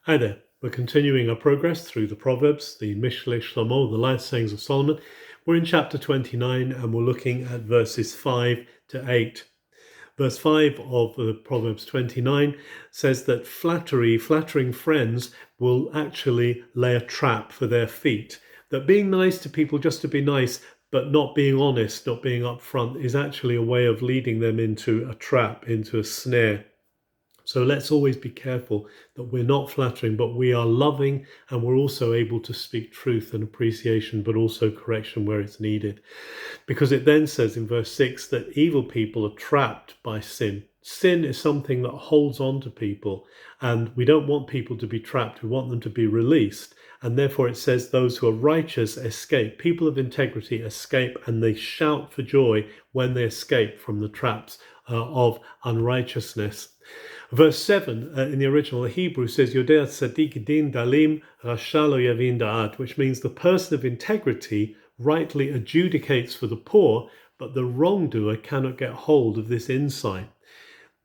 Hi there. We're continuing our progress through the Proverbs, the Mishle Shlomo, the Life Sayings of Solomon. We're in chapter 29 and we're looking at verses 5 to 8. Verse 5 of Proverbs 29 says that flattering friends will actually lay a trap for their feet. That being nice to people just to be nice, but not being honest, not being upfront, is actually a way of leading them into a trap, into a snare. So let's always be careful that we're not flattering, but we are loving, and we're also able to speak truth and appreciation, but also correction where it's needed. Because it then says in verse 6 that evil people are trapped by sin. Sin is something that holds on to people, and we don't want people to be trapped. We want them to be released. And therefore it says those who are righteous escape. People of integrity escape, and they shout for joy when they escape from the traps of unrighteousness. Verse 7 in the original Hebrew says, Yodea Tzaddik Din Dalim Rasha Lo Yavin Da'at, which means the person of integrity rightly adjudicates for the poor, but the wrongdoer cannot get hold of this insight.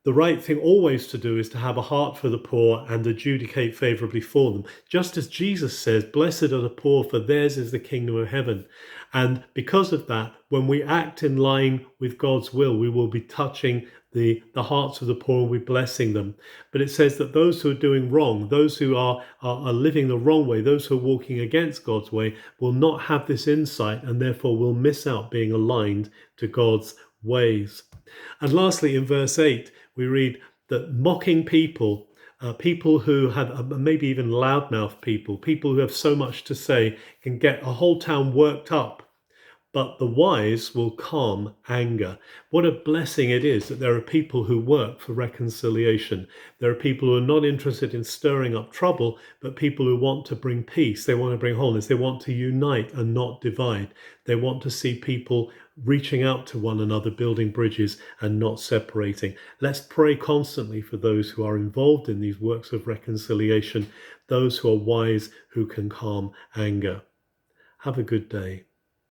The right thing always to do is to have a heart for the poor and adjudicate favorably for them. Just as Jesus says, blessed are the poor, for theirs is the kingdom of heaven. And because of that, when we act in line with God's will, we will be touching the hearts of the poor and we're blessing them. But it says that those who are doing wrong, those who are living the wrong way, those who are walking against God's way, will not have this insight and therefore will miss out being aligned to God's ways. And lastly, in verse 8, we read that mocking people, people who have maybe even loudmouth people who have so much to say, can get a whole town worked up. But the wise will calm anger. What a blessing it is that there are people who work for reconciliation. There are people who are not interested in stirring up trouble, but people who want to bring peace. They want to bring wholeness. They want to unite and not divide. They want to see people reaching out to one another, building bridges and not separating. Let's pray constantly for those who are involved in these works of reconciliation, those who are wise, who can calm anger. Have a good day.